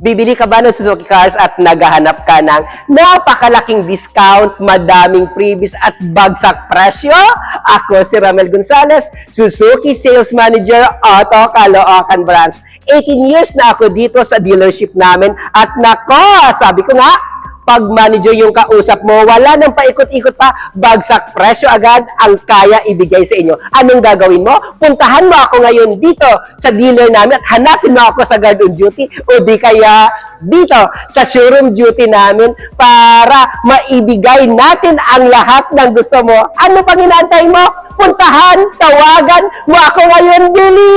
Bibili ka ba ng Suzuki Cars at naghahanap ka ng napakalaking discount, madaming freebies at bagsak presyo? Ako si Ramel Gonzalez, Suzuki Sales Manager, Auto Caloocan Branch. 18 years na ako dito sa dealership namin at nako, sabi ko nga, pag manager yung kausap mo, wala nang paikot-ikot pa, bagsak presyo agad ang kaya ibigay sa inyo. Anong gagawin mo? Puntahan mo ako ngayon dito sa dealer namin at hanapin mo ako sa guard on duty o di kaya dito sa showroom duty namin para maibigay natin ang lahat ng gusto mo. Ano pang inaantay mo? Puntahan, tawagan mo ako ngayon, Billy!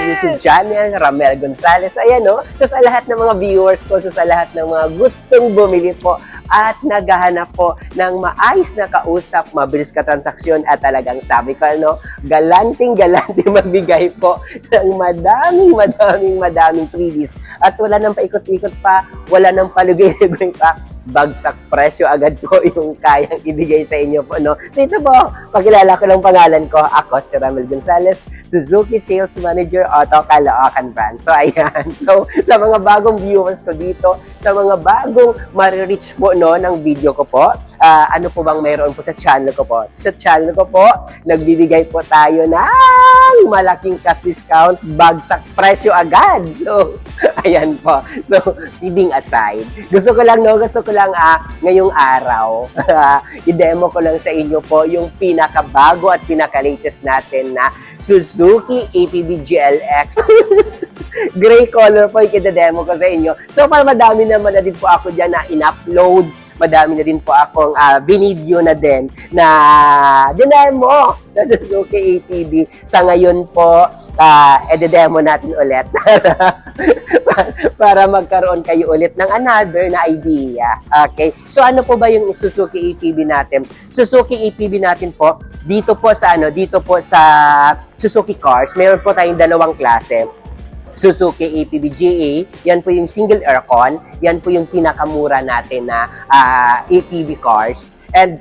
YouTube channel, Ramel Gonzalez. Ayan, no? So, sa lahat ng mga viewers ko, so, sa lahat ng mga gustong bumili po at naghahanap po ng maayos na kausap, mabilis ka transaksyon at talagang sabi ko, no, galanting-galante magbigay po ng madaming freebies. At wala nang paikot-ikot pa, wala nang palugay-lugay pa, bagsak presyo agad po yung kayang ibigay sa inyo po, no? So ito po, pakilala ko lang pangalan ko. Ako si Ramel Gonzalez, Suzuki Sales Manager, Auto Caloocan Branch. So ayan. So sa mga bagong viewers ko dito, sa mga bagong marireach po, no, ng video ko po, ano po bang mayroon po sa channel ko po? So, sa channel ko po, nagbibigay po tayo ng malaking cash discount, bagsak presyo agad. So, ayan po. So, kidding aside, gusto ko lang ngayong araw, i-demo ko lang sa inyo po yung pinakabago at pinaka-latest natin na Suzuki ATV GLX. Gray color po yung demo ko sa inyo. So, para madami naman na din po ako dyan na in-upload. Madami na din po akong binideo na din na dinemo na Suzuki ATV. Sa ngayon po, ede-demo natin ulit para magkaroon kayo ulit ng another na idea. Okay? So ano po ba yung Suzuki ATV natin? Suzuki ATV natin po, dito po sa Suzuki Cars, mayroon po tayong dalawang klase. Suzuki ATV GA, yan po yung single aircon, yan po yung pinakamura natin na ATV cars. And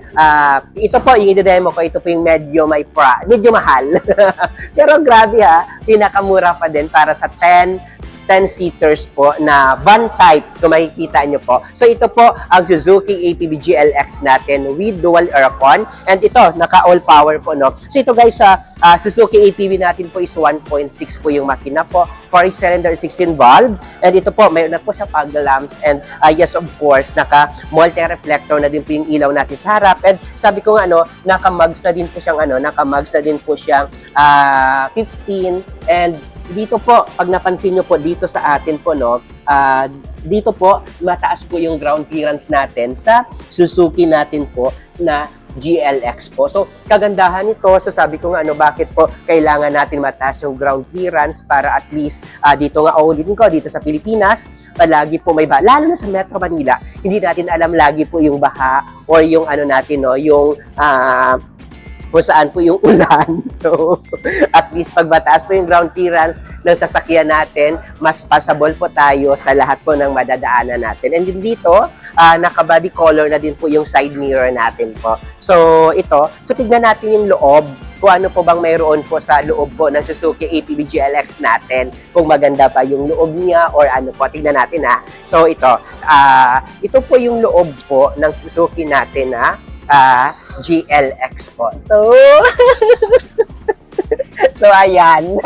ito po, yung i-demo ko, ito po yung medyo mahal. Pero grabe ha, pinakamura pa din para sa 10 seaters po na van type kung makikita nyo po. So ito po ang Suzuki ATV GLX natin with dual aircon and ito naka all power po, no. So ito guys, sa Suzuki ATV natin po is 1.6 po yung makina po, 4-cylinder 16 valve, and ito po mayroon na po siya fog lamps and yes of course naka multi-reflector na din po yung ilaw natin sa harap, and sabi ko nga naka-mugs na din po siyang 15, and dito po, pag napansin nyo po dito sa atin po, no, dito po, mataas po yung ground clearance natin sa Suzuki natin po na GLX po. So, kagandahan nito, so sabi ko nga, bakit po kailangan natin mataas yung ground clearance para at least dito nga, dito sa Pilipinas, palagi po may baha. Lalo na sa Metro Manila, hindi natin alam lagi po yung baha or yung yung kung saan po yung ulan. So, at least pag mataas po yung ground clearance ng sasakyan natin, mas passable po tayo sa lahat po ng madadaanan natin. And din dito, naka-body color na din po yung side mirror natin po. So, ito. So, tignan natin yung loob. Kung ano po bang mayroon po sa loob po ng Suzuki ATV GLX natin. Kung maganda pa yung loob niya or ano po. Tignan natin ha. So, ito. Ito po yung loob po ng Suzuki natin na GLX po. So, ayan.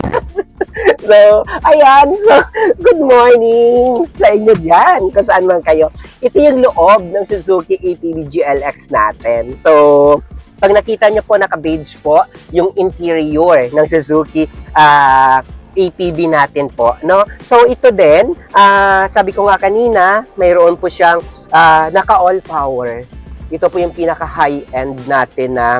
So, good morning sa inyo dyan, kung saan man kayo. Ito yung loob ng Suzuki ATV GLX natin. So, pag nakita nyo po, naka-beige po yung interior ng Suzuki ATV natin po, no? So, ito din, sabi ko nga kanina, mayroon po siyang naka-all power. Ito po yung pinaka-high-end natin na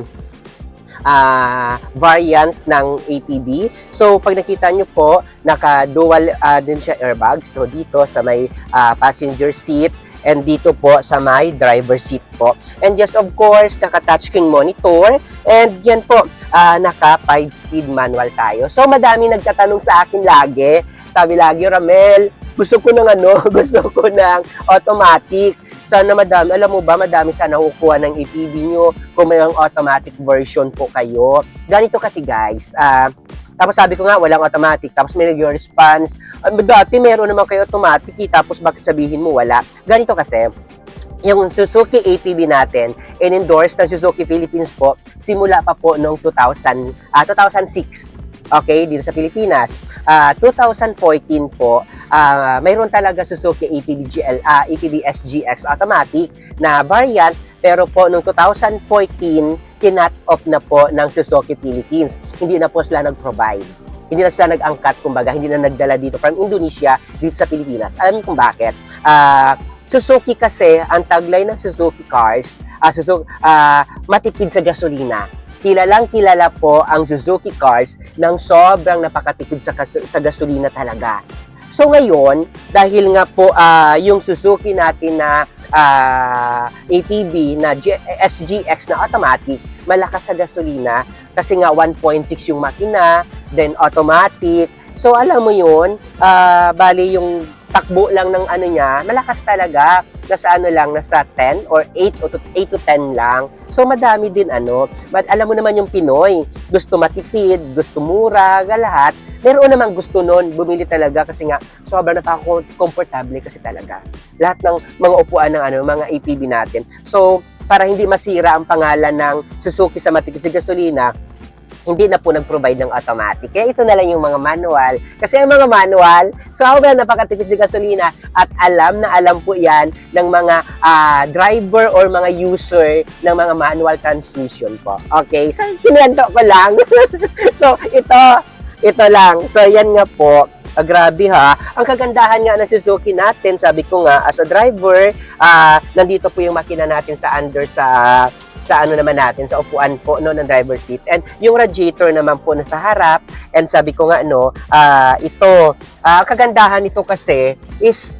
variant ng ATV. So, pag nakita nyo po, naka-dual din siya airbags. So, dito sa may passenger seat and dito po sa may driver seat po. And yes, of course, naka-touchscreen monitor. And yan po, naka 5-speed manual tayo. So, madami nagtatanong sa akin lagi. Sabi lagi, Ramel, gusto ko ng automatic. Sana madami, alam mo ba, madami sana nakukuha ng ATV nyo kung mayroong automatic version po kayo. Ganito kasi guys, Tapos sabi ko nga, walang automatic. Tapos may nag-response. Dati meron naman kayo automatic, tapos bakit sabihin mo wala? Ganito kasi, yung Suzuki ATV natin, in-endorse ng Suzuki Philippines po, simula pa po noong 2006. Okay, dito sa Pilipinas. 2014 po, mayroon talaga Suzuki ATV ATV SGX automatic na variant, pero po noong 2014, kinat off na po ng Suzuki Philippines. Hindi na po sila nag-provide. Hindi na sila nag-angkat, kumbaga, hindi na nagdala dito from Indonesia, dito sa Pilipinas. Alam niyo kung bakit? Suzuki kasi, ang tagline ng Suzuki cars, matipid sa gasolina. Kilalang kilala po ang Suzuki cars ng sobrang napakatipid sa gasolina talaga. So ngayon, dahil nga po yung Suzuki natin na ATV na SGX na automatic, malakas sa gasolina kasi nga 1.6 yung makina, then automatic. So alam mo yun, bali yung takbo lang ng ano niya, malakas talaga. Nasa 10 or 8 to 10 lang. So madami din alam mo naman yung Pinoy, gusto matipid, gusto mura, lahat. Meron namang gusto nun, bumili talaga kasi nga sobrang napaka-comfortable kasi talaga. Lahat ng mga upuan ng mga ATV natin. So, para hindi masira ang pangalan ng Suzuki sa matipid sa gasolina, hindi na po nag-provide ng automatic. Kaya ito na lang yung mga manual. Kasi ang mga manual, sobrang napakatipid sa gasolina at alam na alam po yan ng mga driver or mga user ng mga manual transmission po. Okay? So, kinento ko lang. So, ito lang. So, yan nga po. Grabe ha. Ang kagandahan nga ng Suzuki natin, sabi ko nga, as a driver, nandito po yung makina natin sa naman natin, sa upuan po ng driver seat. And yung radiator naman po na sa harap. And sabi ko nga kagandahan nito kasi is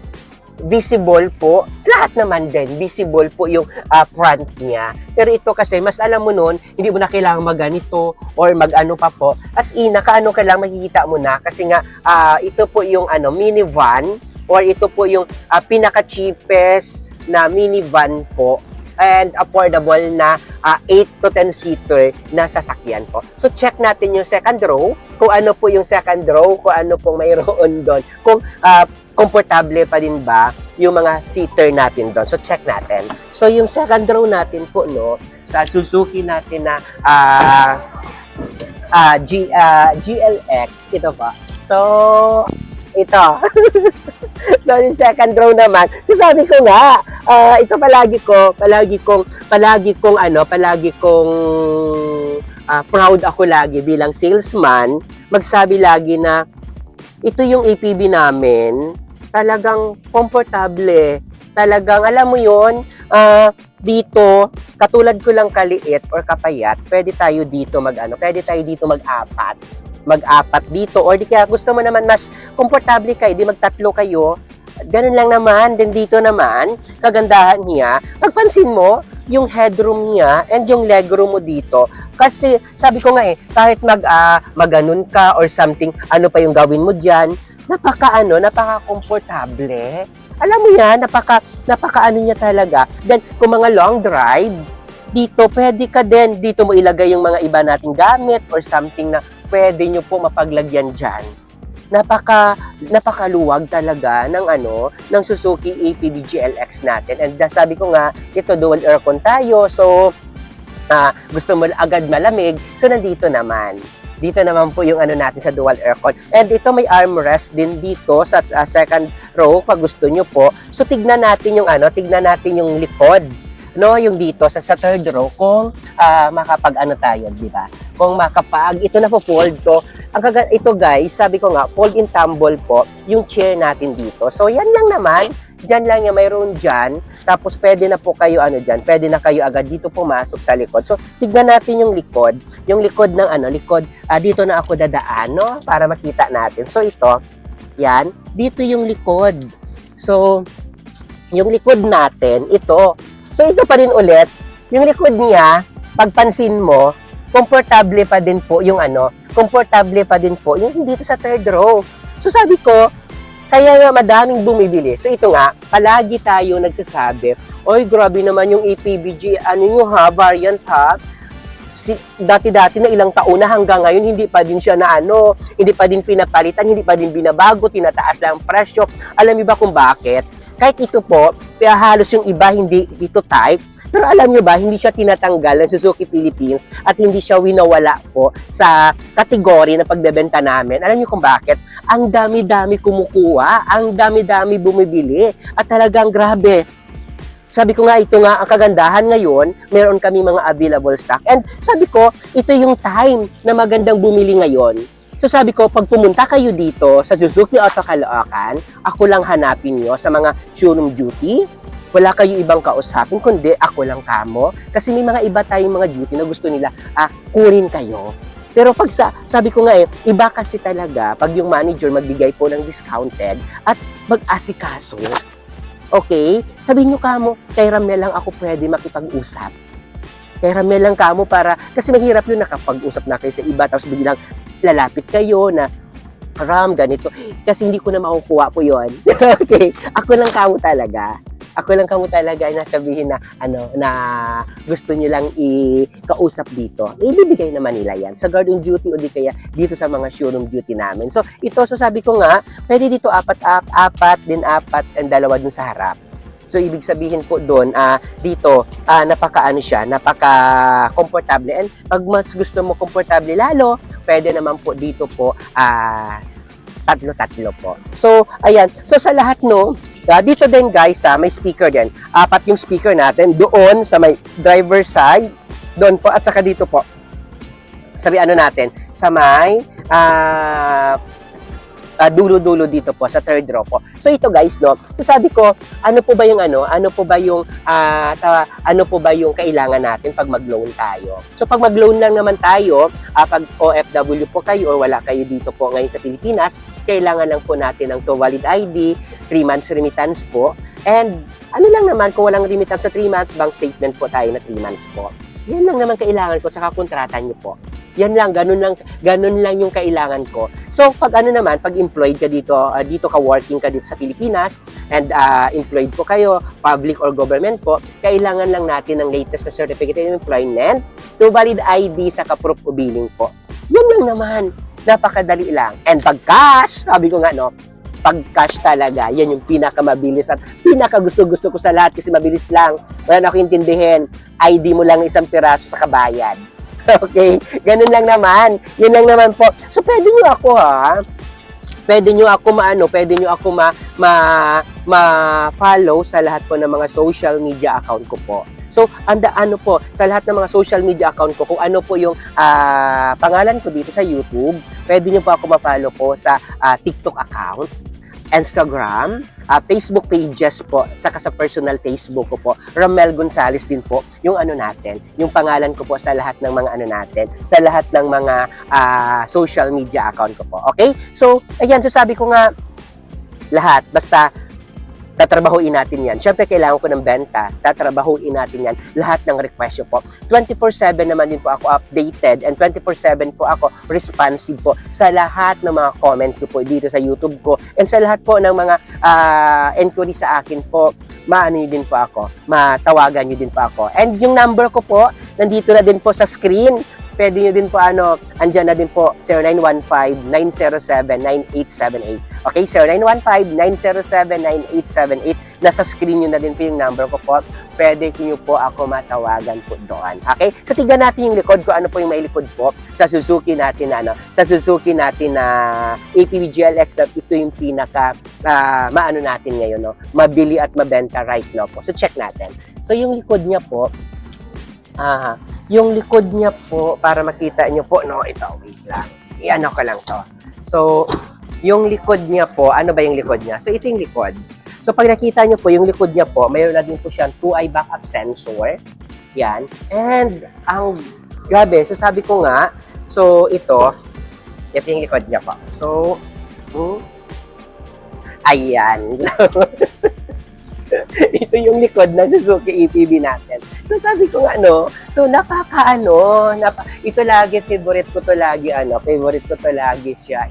visible po. Lahat naman din, visible po yung front niya. Pero ito kasi, mas alam mo nun, hindi mo na kailangan maganito or mag-ano pa po. As in, nakaano ka lang, makikita mo na. Kasi nga, ito po yung minivan or ito po yung pinaka-cheapest na minivan po and affordable na 8 to 10 seater na sasakyan po. So check natin yung second row, kung ano po yung second row, kung ano pong mayroon doon, kung komportable pa din ba yung mga seater natin doon. So check natin. So yung second row natin po sa Suzuki natin na GLX, ito pa. So ito. So, yung second row naman, so sabi ko nga, ito palagi kong proud ako lagi bilang salesman, magsabi lagi na ito yung APB namin, talagang komportable, talagang alam mo yon dito, katulad ko lang kaliit or kapayat, pwede tayo dito mag-apat dito, or di kaya gusto mo naman mas komportable kayo, di magtatlo kayo, ganun lang naman. Then dito naman, kagandahan niya, pagpansin mo, yung headroom niya and yung legroom mo dito. Kasi sabi ko nga kahit maganon ka or something, ano pa yung gawin mo dyan, napaka-komportable. Alam mo yan, napaka niya talaga. Then, kung mga long drive, dito, pwede ka din, dito mo ilagay yung mga iba nating gamit or something na pwede nyo po mapaglagyan dyan. Napakaluwag talaga ng Suzuki ATV GLX natin. And sabi ko nga, ito dual aircon tayo. So, gusto mo agad malamig. So, nandito naman. Dito naman po yung natin sa dual aircon. And ito may armrest din dito sa second row pag gusto nyo po. So, tignan natin yung likod. Yung dito sa third row kung tayo, di ba? Kung ito na po fold ko. Ito guys, sabi ko nga, fold in tumble po yung chair natin dito. So yan lang naman, dyan lang yung mayroon dyan. Tapos pwede na po kayo pwede na kayo agad dito pumasok sa likod. So tignan natin yung likod ng dito na ako dadaan, para makita natin. So ito, yan, dito yung likod. So yung likod natin, ito. So, ito pa rin ulit, yung likod niya, pagpansin mo, komportable pa din po yung dito sa third row. So, sabi ko, kaya nga madaming bumibili. So, ito nga, palagi tayo nagsasabi, oy, grabe naman yung APBG, variant ha. dati-dati na ilang taon na hanggang ngayon, hindi pa din siya na hindi pa din pinapalitan, hindi pa din binabago, tinataas lang ang presyo. Alam niyo ba kung bakit? Kahit ito po, halos yung iba hindi ito type, pero alam nyo ba, hindi siya tinatanggal ng Suzuki Philippines at hindi siya winawala po sa kategory na pagbebenta namin. Alam nyo kung bakit? Ang dami-dami kumukuha, ang dami-dami bumibili, at talagang grabe. Sabi ko nga, ito nga ang kagandahan ngayon, meron kami mga available stock. And sabi ko, ito yung time na magandang bumili ngayon. So sabi ko, pag pumunta kayo dito sa Suzuki Auto Caloocan, ako lang hanapin nyo sa mga showroom duty. Wala kayo ibang kausapin, kundi ako lang kamo. Kasi may mga iba tayong mga duty na gusto nila, kunin kayo. Pero pag sabi ko nga iba kasi talaga pag yung manager magbigay po ng discounted at mag-asikaso. Okay? Sabi nyo kamo, kay Ramel lang ako pwede makipag-usap. Kay Ramel lang kamo para, kasi mahirap yun nakapag-usap na kayo sa iba, tapos biglang lalapit kayo na, Ram, ganito. Kasi hindi ko na makukuha po yun. Okay? Ako lang kamo talaga. Ako lang kamo talaga na sabihin na na gusto niyo lang i-kausap dito. Ibibigay naman nila yan sa guard on duty o di kaya dito sa mga showroom duty namin. So ito, so sabi ko nga, pwede dito apat, and dalawa dun sa harap. So ibig sabihin po doon, dito napaka-komportable. And pag mas gusto mo komportable lalo, pwede naman po dito po tatlo po. So, ayan. So, sa lahat, dito din, guys, may speaker din. 4 yung speaker natin. Doon, sa may driver side. Doon po. At saka dito po. Sabi natin. Sa may dulo-dulo dito po, sa third row po. So, ito, guys, So, sabi ko, ano po ba yung kailangan natin pag mag-loan tayo? So, pag mag-loan lang naman tayo, pag OFW po kayo or wala kayo dito po ngayon sa Pilipinas, kailangan lang po natin ng valid ID, 3 months remittance po, and lang naman, kung walang remittance sa 3 months, bank statement po tayo na 3 months po. Yan lang naman kailangan ko, saka kontrata nyo po. Yan lang, ganun lang yung kailangan ko. So, pag pag employed ka dito ka working ka dito sa Pilipinas, and employed po kayo, public or government po, kailangan lang natin ng latest na certificate of employment, valid ID, saka proof of billing po. Yan lang naman. Napakadali lang. And pag cash, sabi ko nga, pag cash talaga, yan yung pinakamabilis at pinakagusto-gusto ko sa lahat kasi mabilis lang. Wala na ako intindihin. ID mo lang 1 piraso sa kabayad. Okay? Ganun lang naman. Yun lang naman po. So, pwede nyo ako pwede nyo ako ma-follow sa lahat po ng mga social media account ko po. So, sa lahat ng mga social media account ko, kung ano po yung pangalan ko dito sa YouTube, pwede nyo po ako ma-follow po sa TikTok account, Instagram, Facebook pages po, saka sa personal Facebook ko po, Ramel Gonzales din po, yung natin, yung pangalan ko po sa lahat ng mga natin, sa lahat ng mga social media account ko po. Okay? So, ayan, so sabi ko nga, lahat, basta tatrabahuin natin yan. Siyempre, kailangan ko ng benta. Tatrabahuin natin yan. Lahat ng request po. 24/7 naman din po ako updated and 24/7 po ako responsive po sa lahat ng mga comment ko po dito sa YouTube ko and sa lahat po ng mga inquiry sa akin po. Nyo din po ako. Matawagan nyo din po ako. And yung number ko po, nandito na din po sa screen. Pwede nyo din po andyan na din po, 0915-907-9878. Okay, 0915-907-9878. Nasa screen nyo na din po yung number ko po. Pwede nyo po ako matawagan po doon. Okay, so tignan natin yung likod ko, ano po yung may likod po sa Suzuki natin na APV GLX na ito yung pinaka natin ngayon, mabili at mabenta right now po. So check natin. So yung likod niya po, yung likod niya po, para makita niyo po, ito, wait lang. I-ano ko lang to. So, yung likod niya po, ano ba yung likod niya? So, ito yung likod. So, pag nakita niyo po, yung likod niya po, mayroon na din po siyang 2-eye backup sensor. Yan. And, ang grabe, so sabi ko nga, so, ito yung likod niya po. So, ayan. Ito yung likod ng Suzuki APV natin. So sabi ko nga so ito lagi favorite ko to lagi siya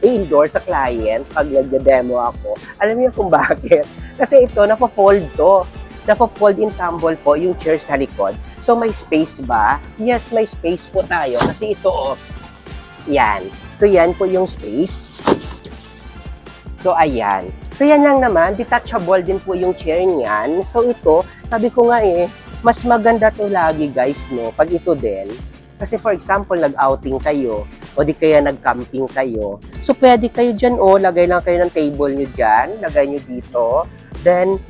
i-endorse sa client pag nagde-demo ako. Alam niyo kung bakit? Kasi ito napo-fold to. na-fold in tumble po yung chair sa likod. So, may space ba? Yes, may space po tayo. Kasi ito, oh, yan. So, yan po yung space. So, ayan. So, yan lang naman. Detachable din po yung chair niyan. So, ito, sabi ko nga mas maganda to lagi, guys, no? Pag ito din. Kasi, for example, nag-outing kayo o di kaya nag-camping kayo. So, pwede kayo dyan, lagay lang kayo ng table nyo dyan. Lagay nyo dito. Then,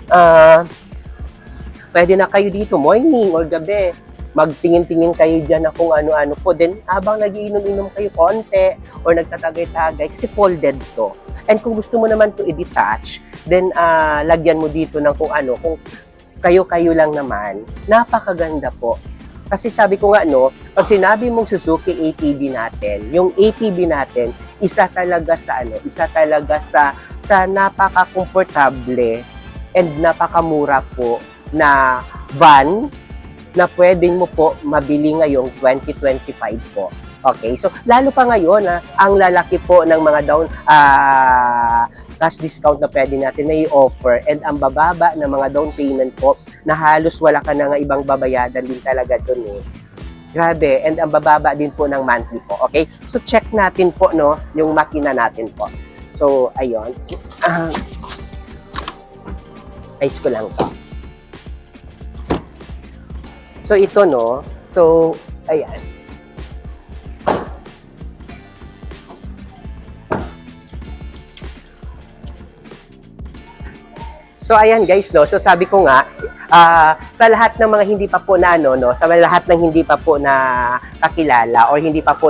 pwede na kayo dito, morning or gabi. Magtingin-tingin kayo dyan na kung ano-ano po. Then, habang nagiinom-inom kayo konti or nagtatagay-tagay, kasi folded to. And kung gusto mo naman to i-detach, then lagyan mo dito ng kung ano, kung kayo-kayo lang naman, napakaganda po. Kasi sabi ko nga, pag sinabi mong Suzuki ATV natin, yung ATV natin, isa talaga sa napaka-komportable and napakamura po na van na pwedeng mo po mabili ngayong 2025 po. Okay, so lalo pa ngayon, ang lalaki po ng mga cash discount na pwede natin na i-offer and ang bababa ng mga down payment po na halos wala ka na nga ibang babayadan din talaga dun Grabe, and ang bababa din po ng monthly po. Okay, so check natin po yung makina natin po. So, ayun. Ayos ko lang to. So, ito so, ayan. So, ayan guys, so sabi ko nga, sa lahat ng mga hindi pa po sa lahat ng hindi pa po na kakilala or hindi pa po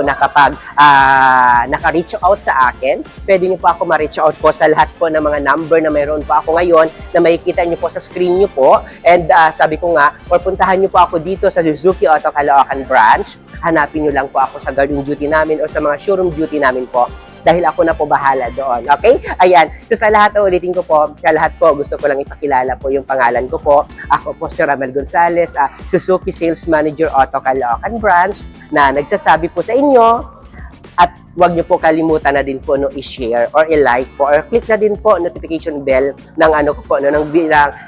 naka-reach out sa akin, pwede niyo po ako ma-reach out po sa lahat po ng mga number na mayroon po ako ngayon na makikita niyo po sa screen niyo po. And sabi ko nga, puntahan niyo po ako dito sa Suzuki Auto Caloocan branch. Hanapin niyo lang po ako sa guarding duty namin o sa mga showroom duty namin po. Dahil ako na po bahala doon. Okay? Ayan. So sa lahat, ulitin ko po, sa lahat po, gusto ko lang ipakilala po yung pangalan ko po. Ako po si Ramel Gonzales, Suzuki Sales Manager Auto Caloocan Branch, na nagsasabi po sa inyo, at huwag niyo po kalimutan na din po i-share or i-like po or click na din po notification bell ng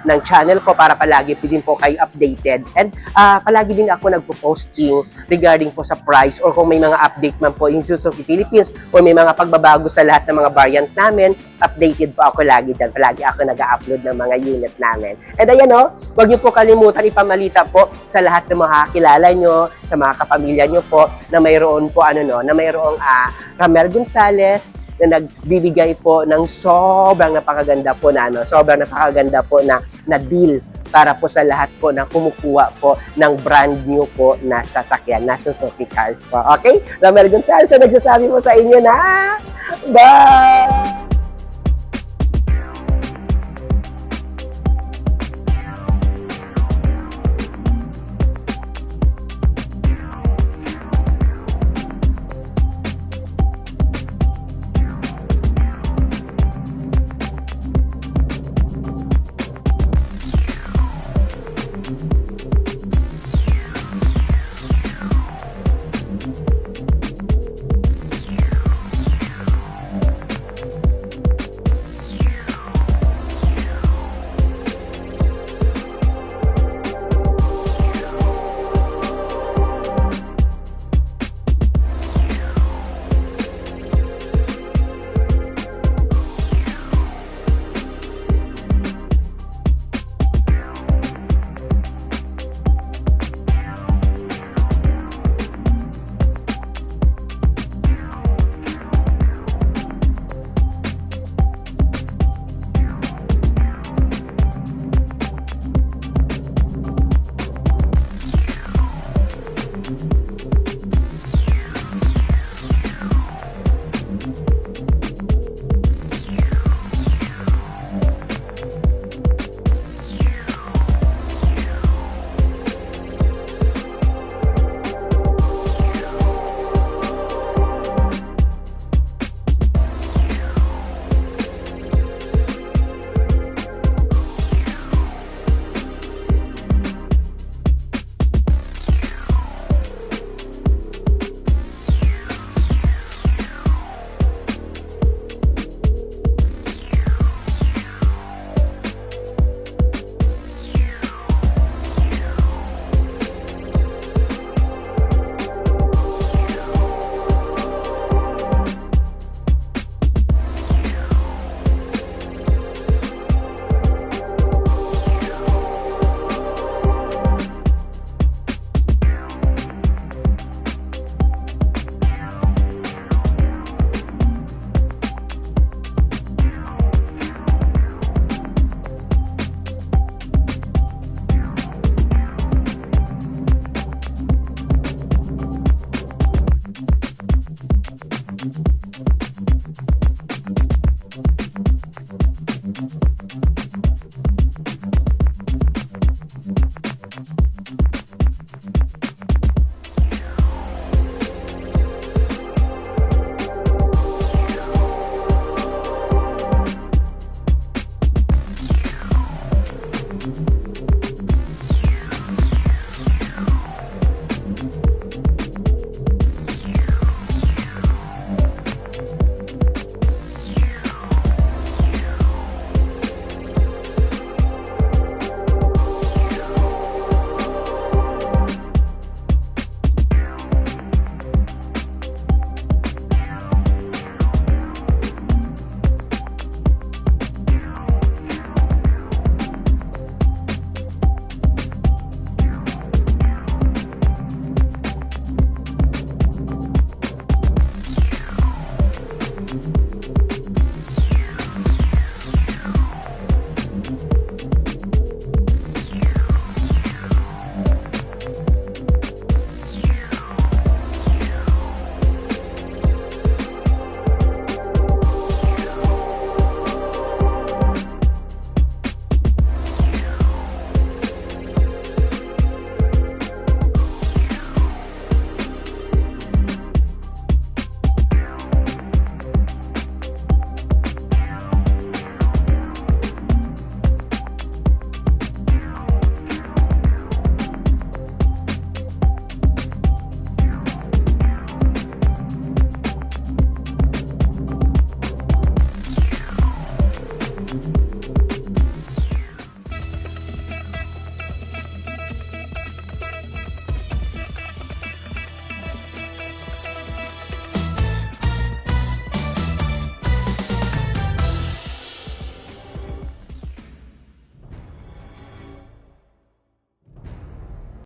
ng channel ko para palagi din po kayo updated. And palagi din ako nagpo-posting regarding po sa price or kung may mga update man po yung Suzuki Philippines or may mga pagbabago sa lahat ng mga variant namin, updated po ako lagi dyan. Palagi ako nag-upload ng mga unit namin. And ayan huwag niyo po kalimutan ipamalita po sa lahat ng mga kakilala nyo, sa mga kapamilya nyo po na mayroon po na mayroong Ramel Gonzales na nagbibigay po ng sobrang napakaganda po na deal para po sa lahat po na kumukuha po ng brand new po na sasakyan na Suzuki cars po. Okay? Ramel Gonzales na nagsasabi po sa inyo na bye!